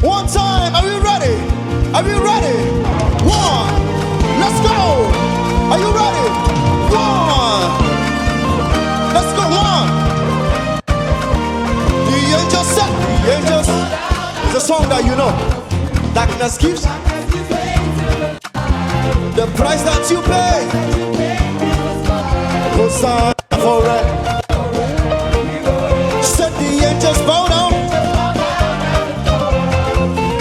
One time, are you ready? Are you ready? One, let's go. Are you ready? One, let's go. One. The angels said, the angels. It's a song that you know. Darkness keeps the price that you pay. Hosanna forever. Said the angels bow down.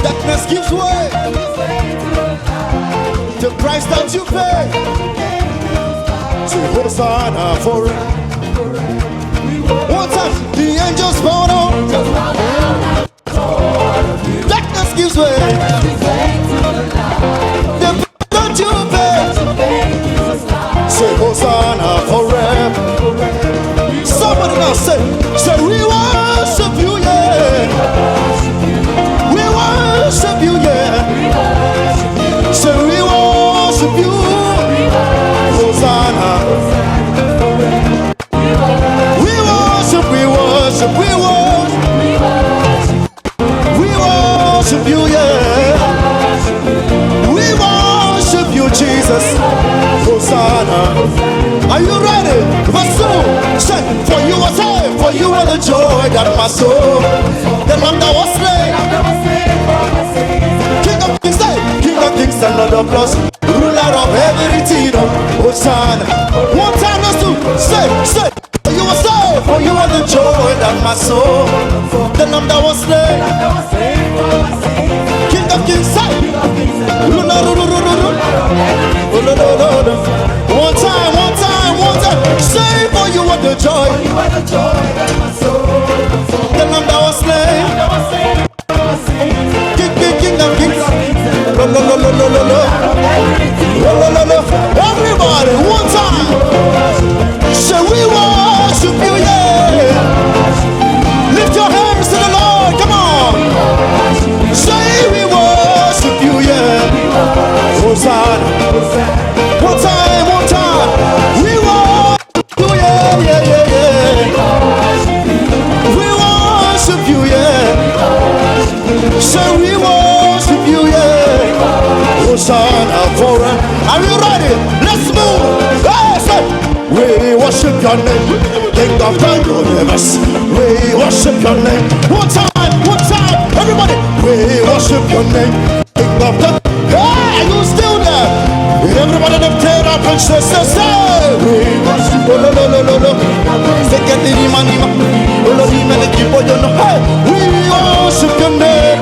Darkness gives way. The price that you pay. To Hosanna forever. One time, the angels bow down. Darkness gives way. The price that you pay. Say Hosanna forever. Somebody now say we worship you, yeah. We worship you, yeah. Say we worship you. Hosanna. We worship, we worship, we worship. We worship you, yeah. We worship you, Jesus. Hosanna. Are you ready? Verse 2. Say, for you are saved, for you are the joy that my soul. The Lamb that was slain. King of kings, say, King of kings and Lord of lords, ruler of everything. Hosanna. One time, let's do. Say, for you are saved, for you are the joy that my soul. The Lamb that was slain. King of kings, say, ruler. One time, one time, one time. Say for you are the joy. The Lamb that was slain. King of kings. Everybody, one time. Say we worship you, yeah. Lift your hands to the Lord, come on. Say we worship you, yeah. Hosanna. One time, one time. We worship you, yeah, yeah, yeah, yeah. We worship you, yeah. Say we worship you, yeah. Hosanna forever. Are you ready? Let's move. Hey, say, we worship your name, King of the universe. We worship your name. One time, everybody. We worship your name, King of the. Hey, are you still there? Everybody them tear up and say, we worship you. Get the money, hey, we worship your name.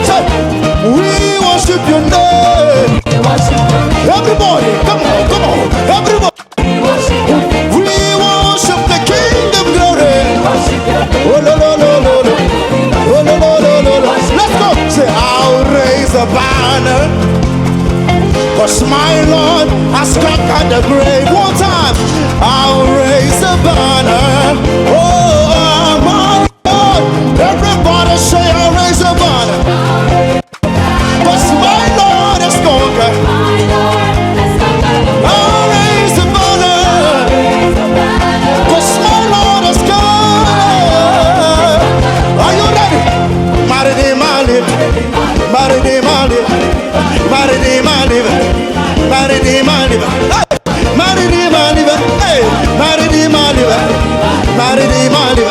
Hey, we worship your name. Everybody, come on, everybody. We worship the King of glory. Let's go. Say, I'll raise a banner, 'cause my Lord has conquered the grave. One time, I'll raise a banner. Oh, my Lord. Everybody say, I'll raise a banner, 'cause my Lord has conquered. I'll raise a banner, 'cause my Lord has conquered. Are you ready? Maridi Mali, Maridi Mali, Maridi Mali, Maridi Mali, Maridi Mali, hey, Maridi Mali, Maridi Mali,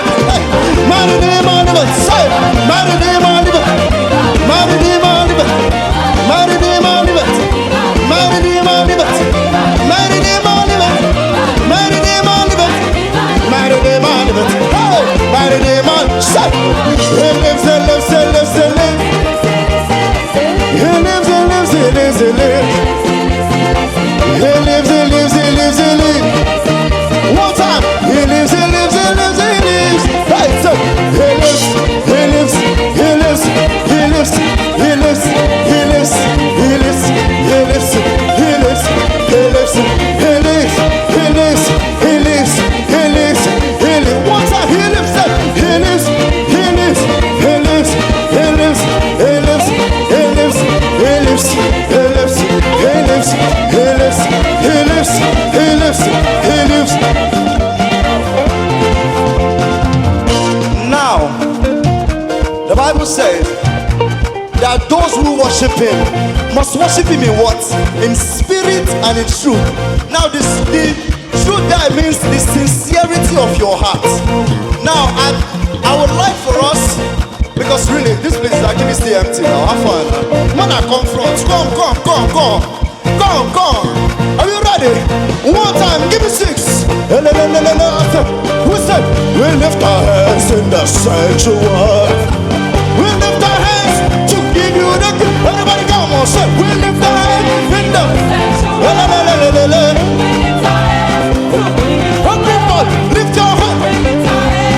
Bible says that those who worship him must worship him in what? In spirit and in truth. Now the truth there means the sincerity of your heart. Now I would like for us, because really this place is actually still empty now. Have fun. When I come front, come. Are you ready? One time, give me 6. We say, we lift our hands in the sanctuary. We lift our hands to give you the good. Everybody come on, say, we lift our hands in the sanctuary. Everybody, lift your hands. We lift our hands.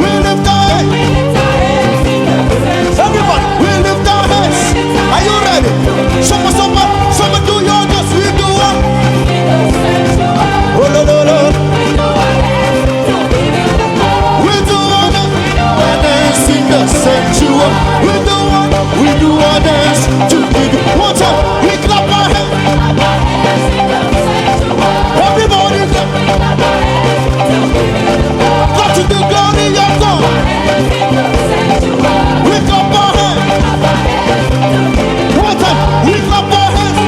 We lift our hands. Everybody, we lift our hands. Are you ready? Someone do your best. We do what? Oh, no. We do what? Dance in the sanctuary. We do our dance to give you. One time, we clap our hands. Everybody clap to the glory of God. We clap our hands. One time, we clap our hands.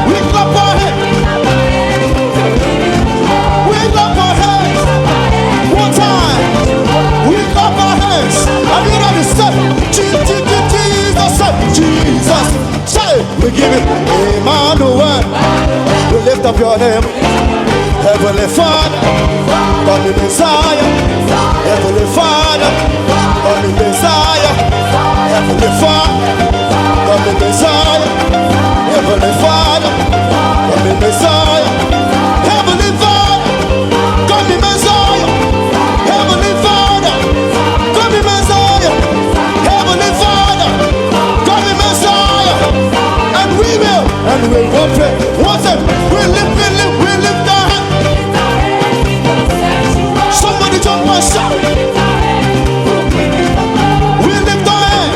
We clap our hands. We clap our hands. One time, we clap our hands. Have you ready? Say, Jesus. Say, we give it Emmanuel. We lift up your name. Heavenly Father, God the Messiah. Heavenly Father, God the Messiah. Heavenly Father, God the Messiah. Heavenly Father, God the Messiah. Heavenly Father, God the Messiah. Heavenly Father, God the Messiah. Heavenly Father, God the Messiah. And we will pray. What's up? We lift our hands. Somebody jump and shout. We lift our hands.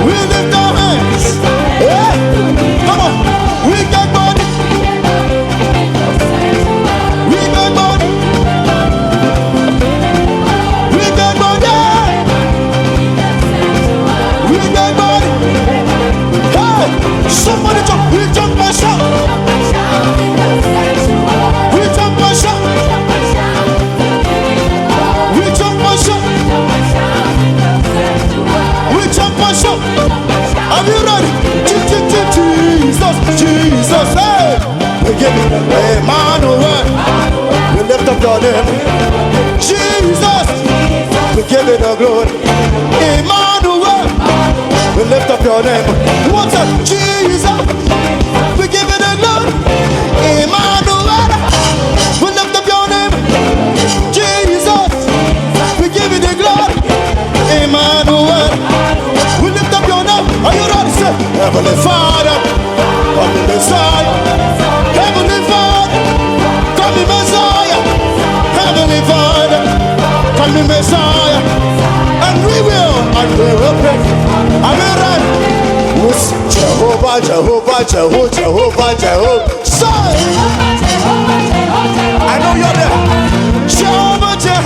We lift our hands. Yeah. Come on. We got money. We got money. We got money. We got money. Hey, somebody jump. We jump and shout. We jump and shout. We jump and shout. We jump and shout. Are you ready? Jesus, hey! We give it Emmanuel. We lift up your name. Jesus, we give it the glory. Emmanuel, we lift up your name. What's up, Jesus? We give it the glory. Emmanuel, we lift up your name. Jesus, we give it the glory. Emmanuel, we lift up your name. Are you ready? Say, Heavenly Father, come the Messiah. Heavenly Father, come the Messiah. Heavenly Father, come the Messiah. And we will pray. Are you ready? Jehovah. Say, I know you're there. Jehovah, say.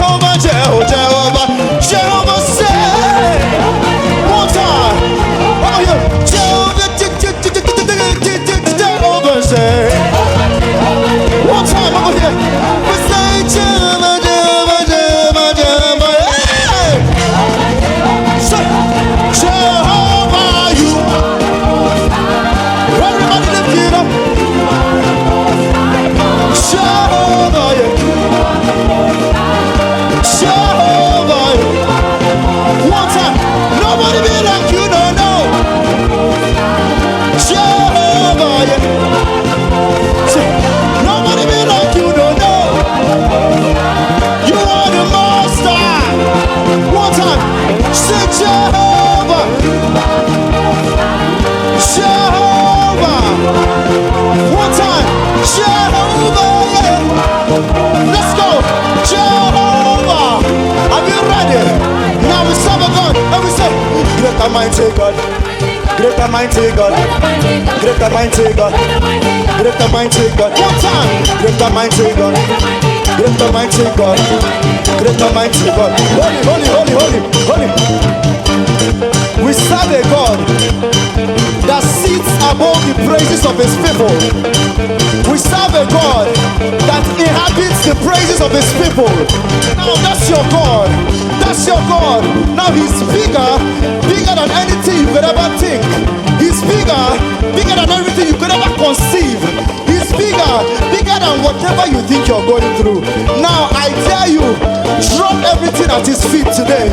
One time. Oh, yeah. Jehovah, say. One time over here. We say Jehovah. Hey. Say, Jehovah, you. Everybody lift it up. Jehovah, yeah. Jehovah, yeah. One time. Nobody be like you, no. Jehovah, yeah. Say, nobody be like you, no. You are the master. One time. Say Jehovah. Jehovah. One time. Jehovah, yeah. mighty God. Greater mighty God. Greater mighty God. One time. Greater mighty God. Greater mighty God. Greater mighty God. Holy, holy, holy, holy, holy. We serve a God that sits above the praises of his people. We serve a God that inhabits the praises of his people. Now that's your God. That's your God. Now he's bigger, bigger than anything you could ever think. He's bigger, bigger than everything you could ever conceive. He's bigger, bigger than whatever you think you're going through. Now I dare you, drop everything at his feet today.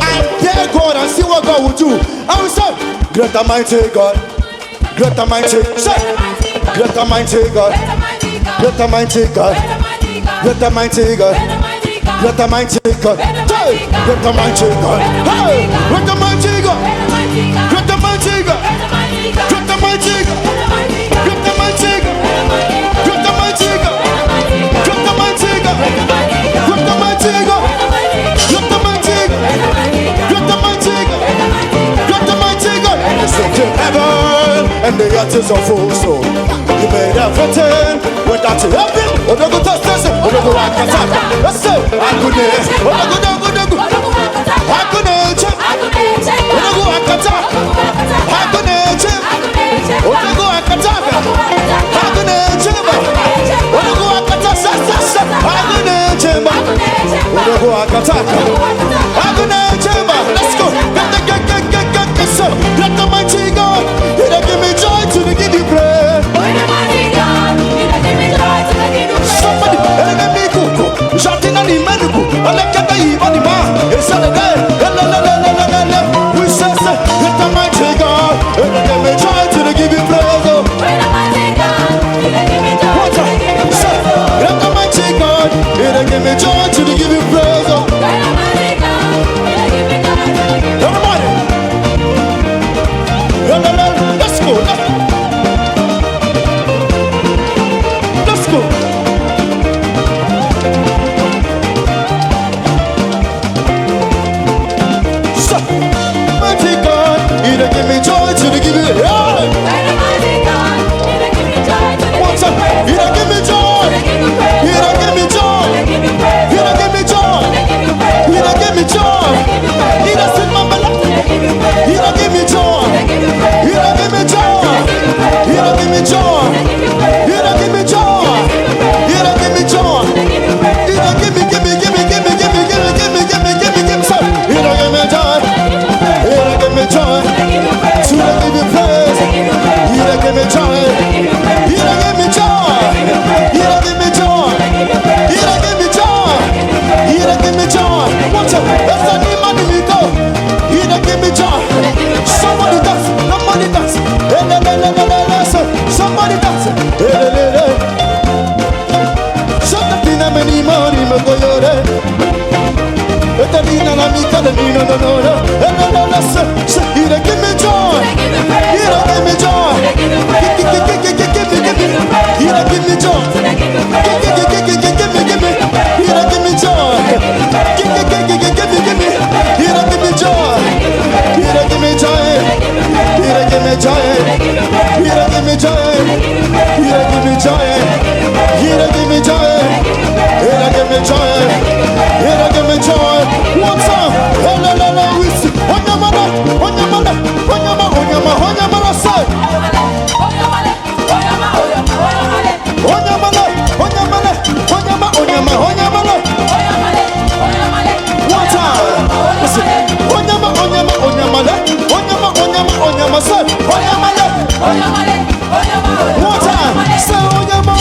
I dare God and see what God will do. And we say, greater mighty God. Greater mighty, say, greater mighty God. Greater mighty God. Greater mighty God. Greater mighty God. Hey, greater mighty God. Hey, greater mighty God. Greater mighty God. Greater mighty God. Greater mighty God. Greater mighty God. Greater mighty God. Greater mighty God. Greater mighty God. Greater mighty God. Greater mighty God. Heaven and the earth is of full soul. You made everything without you helping. Oh, no, go touch this. Oh, no, go walk attack. Let's say, I couldn't. Oh, no, go down, go down, go. I couldn't. Oh, no, go walk attack. I couldn't. Oh, no, go walk attack. I couldn't. Oh, no, go walk attack. I couldn't. Oh, no, go walk attack. I couldn't. Let's go. Let the mighty God, he don't give me joy to give you praise. Somebody, let me cook. Shouting on the medical. I like that even the man. It's on the day. We say, let the mighty God, he don't give me joy to give you praise. Let the mighty God, he don't give me joy to give you praise. Everybody. Let's go. Let's go. So, mighty God, he don't give me joy to give you. Yeah. One time, he don't give me joy. He don't give me joy. He don't give me joy. He don't give me joy. He doesn't remember that. He don't give me joy. He don't give me joy. He don't give me joy. He don't give me joy. He don't give me joy. He don't give me, give me, give me, give me, give me, give me, give me, give me, give me, give me. He don't give me joy. He don't give me joy. To give me praise. He don't give me joy. He don't give me joy. He don't give me joy. He don't give me joy. He don't give me joy. Watch out. That's the name of the go. He don't give me joy. Somebody dance. Somebody dance. Somebody dance. Shut the thing up any money, Magoyore. The Nina Lamika, the Nino, no. He don't give me joy. He don't give me joy. He don't give me joy. Give me. He don't give me joy. He don't give me joy. He don't give me joy. He don't give me joy. He don't give me joy. He don't give me joy. He don't give me joy. He don't give me joy. He don't give me joy. One time. Hello, we see. On your mother, say. One time. Listen. Onyama, say. One time. Say onyama,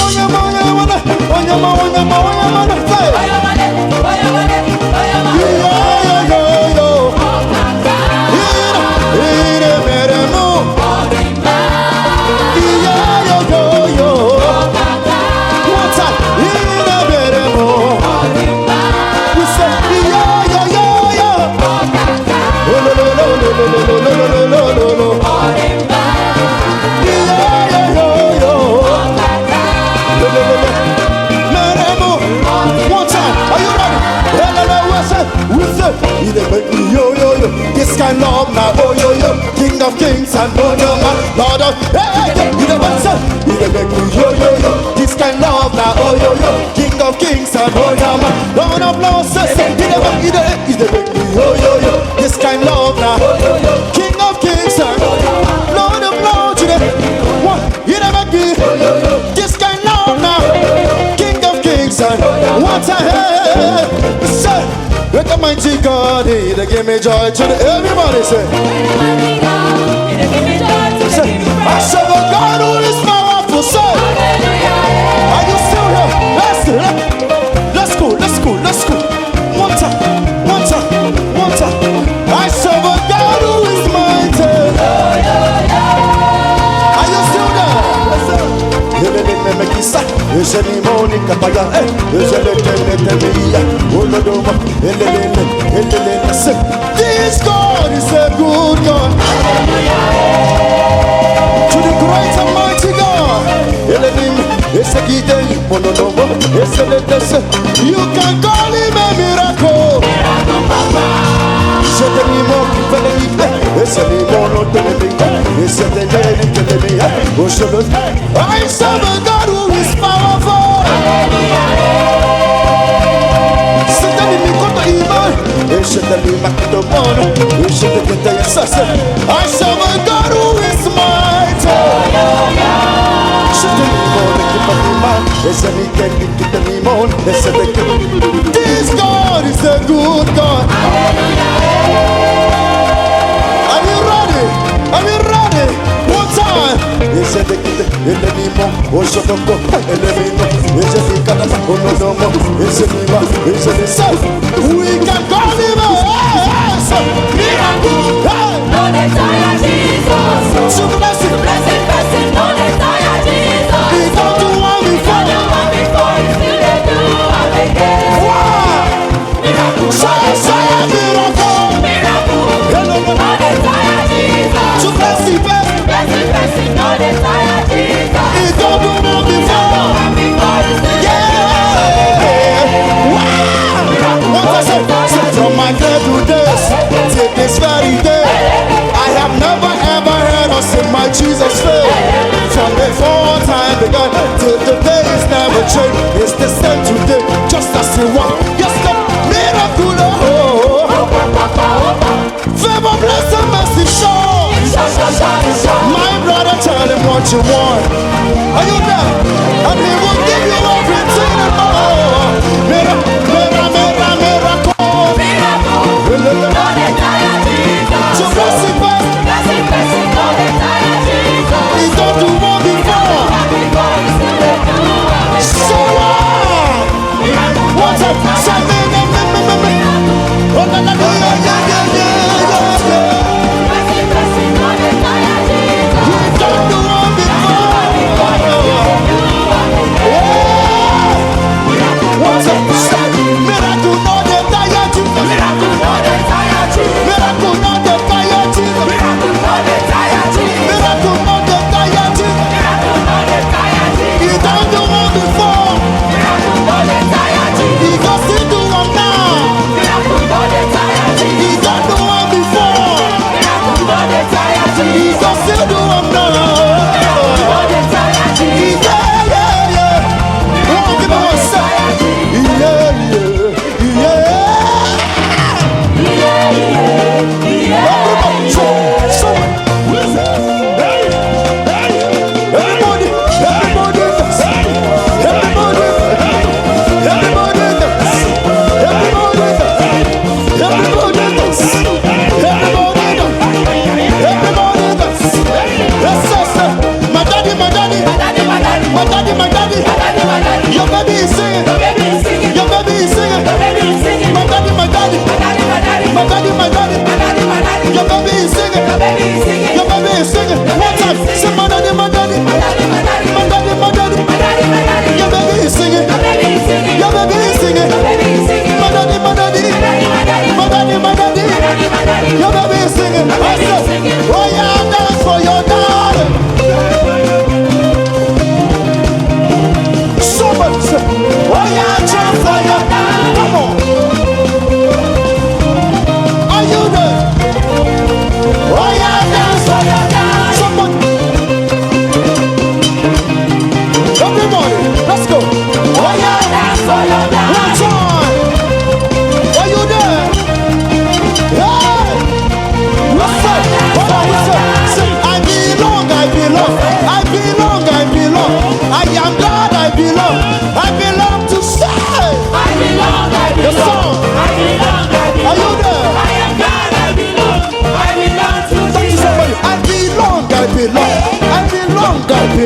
Yo, You never say, you never go, yo, yo, yo. This kind love now, oh, yo, yo. King of kings and Lord of lords, you never, yo, yo, yo. This kind love now, King of kings and Lord of lords, you never give. This kind love now, King of kings and what I have. Say, let the mighty God, he give me joy to the everybody say. I serve a God who is powerful, say. Are you still here? Let's go. One time. I serve a God who is mighty. Are you still there? This God is a good God. To the great and mighty God. You can call him a miracle. I serve a God who is powerful. I serve a God who is mighty. This God is a good God. Are you ready? One time. We can call him a miracle. To bless it. He don't do one before. Say a miracle. To bless it, he don't do one before. Yeah. Wow. What I say from my cradle days till this very day, I have never ever heard or seen my Jesus fail. From before time began till the day is never changed. It's the same today, just as he was. Yes, the miracle. Favor, blessing, mercy, show. My brother, tell him what you want. Are you there? And he will give you everything and more. Miracle. To bless it, he don't do more before. So what a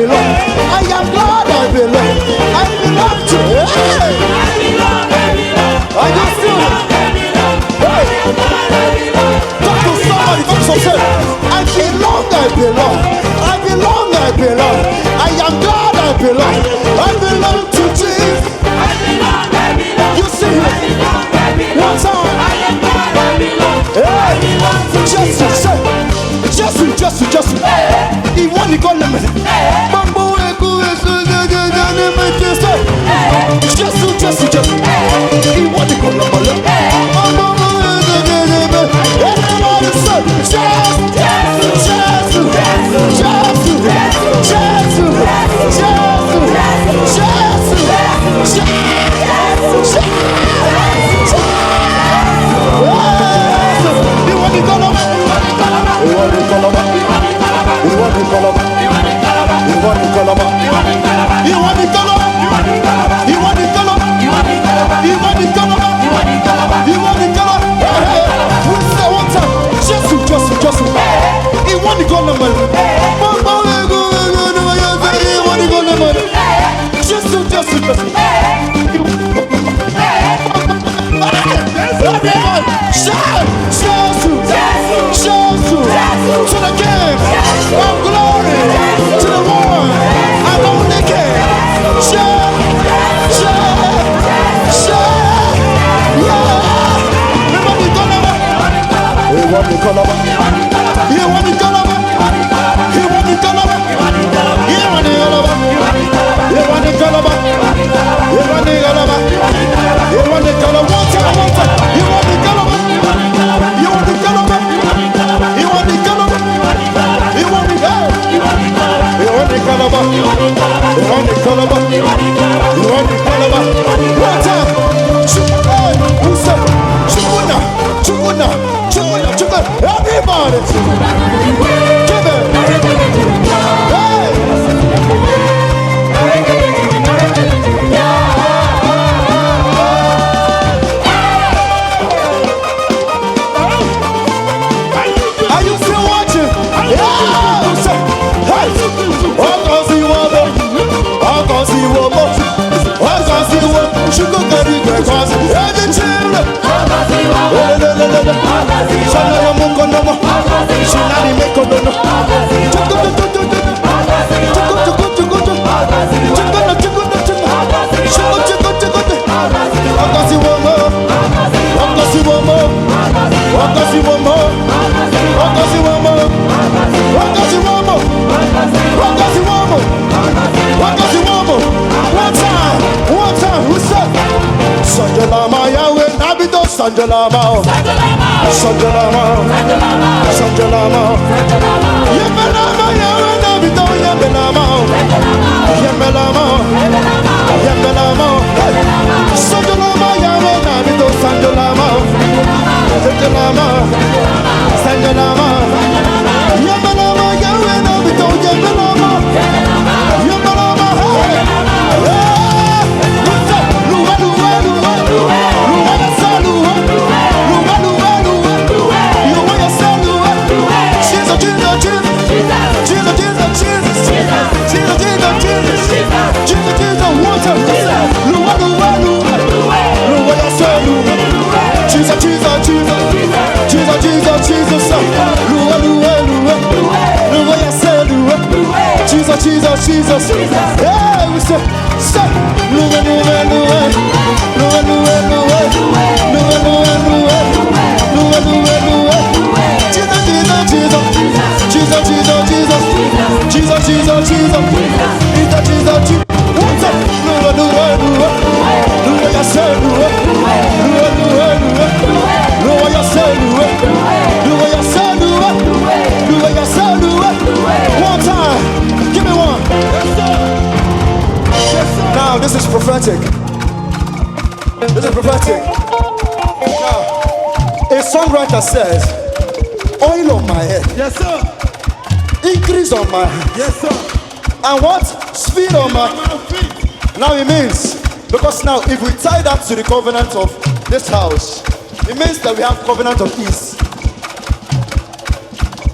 belong. I am glad I belong. I belong to you. Hey. Are you still? Hey. Talk to somebody, talk to yourself. I belong, I belong. I belong, I belong. I am glad I belong. I belong to Jesus. You see him. One time. Hey. Jesus. He won the government. Jesus. He won the government. Everybody say, to the King of glory, to the one and only King. Everybody, give it. Hey. Are you still watching? Yeah. Hey. Sugar curry, breakfast, and the children. Sanjalama, Yemelama, Yamanabito, Yemelama, Sanjalama, Yamanabito, Sanjalama, Yemelama, Yamanabito, Jesus. Yeah, we say, one time, give me one. Now this is prophetic. Now, a songwriter says, oil on my head. Yes, sir. Increase on my head. Yes, sir. And what? Speed on my feet. Now it means, because now if we tie that to the covenant of this house, it means that we have covenant of ease.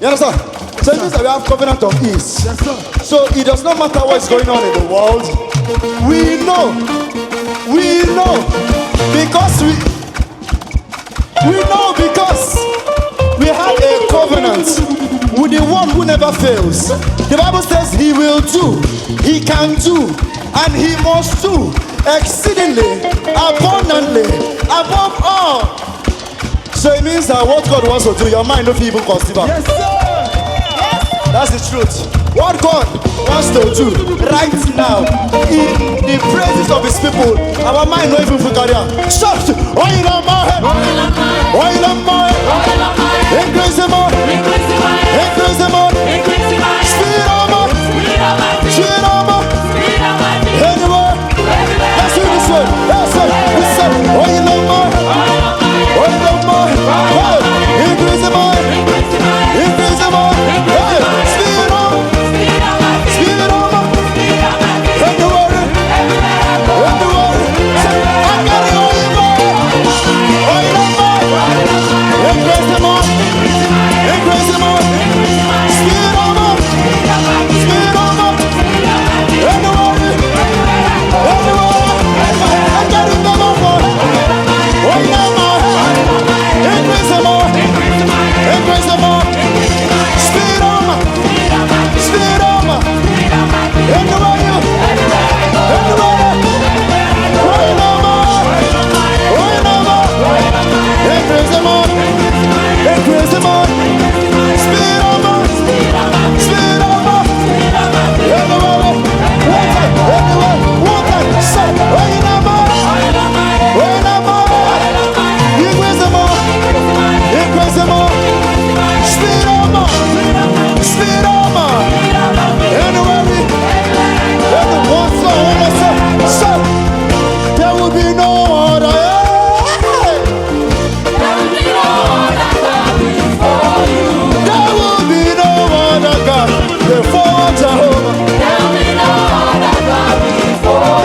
You understand? So it means that we have covenant of ease. Yes, sir. So So it does not matter what's going on in the world. We know because we have a covenant with the one who never fails. The Bible says he will do, he can do, and he must do exceedingly, abundantly, above all. So it means that what God wants to do, your mind don't even consider. Yes, sir. That's the truth. What God wants to do right now in the praises of his people, our mind don't even figure it out. Shout! Oil on my head! Oil on my head! Increase the more! Increase the more! Speed on more! Speed on more! Anywhere! Let's do this one! Let's do this one! Oil on my head! Oil on my head! Increase the more! Increase the more! Speed on! Speed on! Anywhere! Anywhere! I got it oil on my increase the more! Increase the more! Speed on more! Speed on more! Anywhere! Anywhere! I got it no more! Oil on my increase the more! Increase the more! Speed on more! Speed on more! Anywhere! Anywhere! Oil on more! Oil on more! Increase the more! Increase the more! Speed on more! Speed on more! Anywhere! Anywhere! Water! Say! Oil on more! Oil on more! Increase the more! Increase the more! Speed on more! Speed on more! Anywhere! One more song! There will be no other. There will be no other God before Jehovah.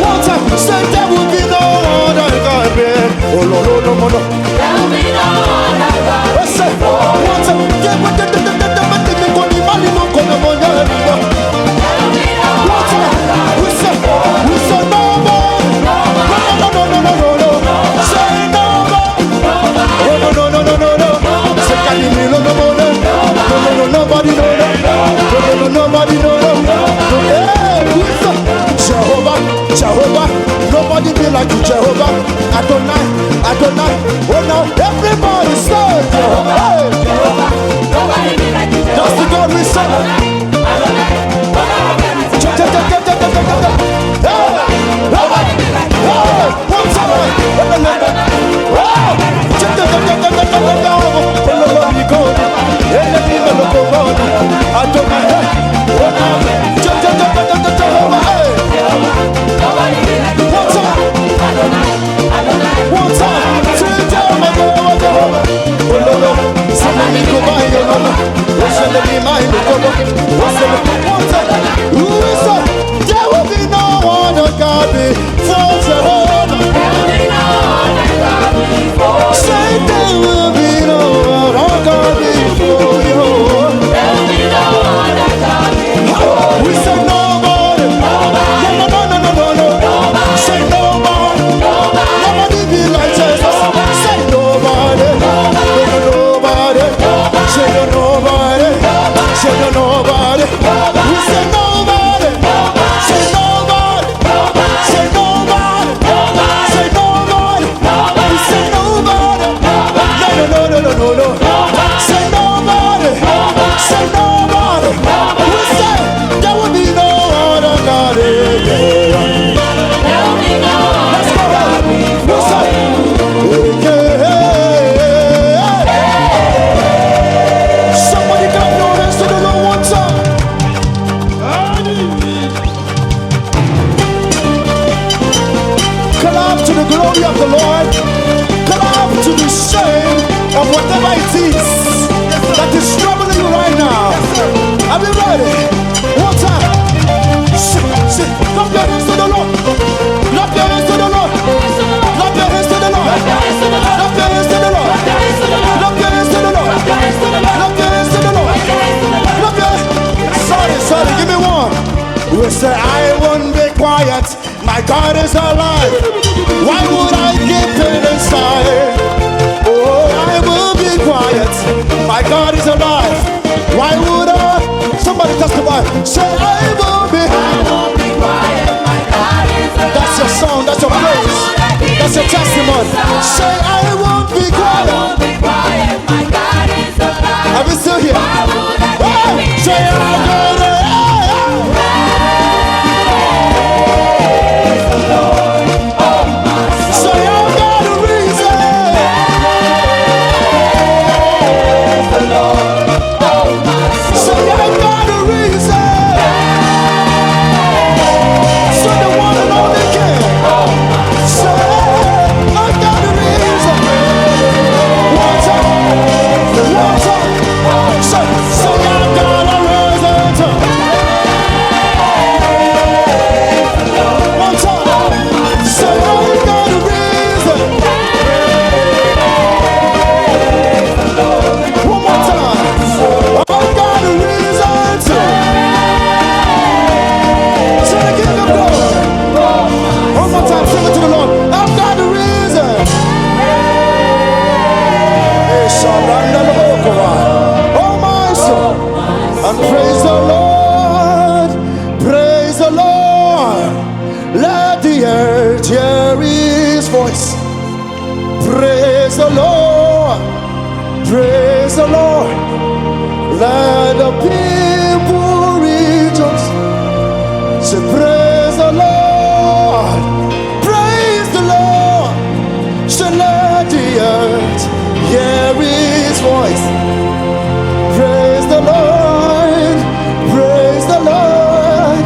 One time, say there will be no other God. Oh no no no no. Let's say one time. We say no more. No. Say no more. No. Say Kalimilo no more. No, nobody no. Nobody no. Hey, Jehovah. Nobody be like you, Jehovah. Adonai. Oh no, everybody say Jehovah. Hey. Nobody be like you, That's the God we serve. There will be no other God before Jehovah. Say there will be no other God before you. We say nobody. No. Say nobody. Nobody be like Jesus. Say nobody. Nobody. Say nobody. Say nobody. We say nobody. Say nobody. Say nobody. Say nobody. We say nobody. No. Say nobody. Say nobody. We say there will be no other God. Let's go. We say, somebody clap your hands to the Lord one time. Clap to the glory of the Lord. Clap to the shame of whatever it is that is troubling you right now. Are we ready? One time. Sit. Clap your hands to the Lord. Clap your hands to the Lord. Clap your hands to the Lord. Clap your hands to the Lord. Clap your hands to the Lord. Clap your hands to the Lord. Clap your hands. Sorry. Give me one. Say, I won't be quiet. My God is alive. Why would I keep it inside? Oh, I will be quiet. My God is alive. Why would I? Somebody testify. Say, I won't be quiet. My God is alive. That's your song. That's your praise. That's your testimony. Say, I won't be quiet. I won't be quiet. My God is alive. Are we still here? Why would I keep Say, I'm gonna. Say, I've got a reason. Say, I've got a reason. So the one and only King. Say, I've got a reason. One time. One time. Say, I've got a reason. One time. Say, I've got a reason. One more time. I've got a reason to. Say the King of Glory. One more time, sing it to the Lord. I've got a reason. Oh my soul, and praise the Lord, praise the Lord. Let the earth hear His voice. Praise the Lord, praise the Lord. Let the people rejoice. Say, praise the Lord, praise the Lord. Say, let the earth hear His voice. Praise the Lord, praise the Lord.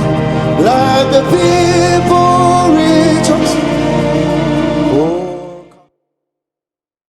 Let the people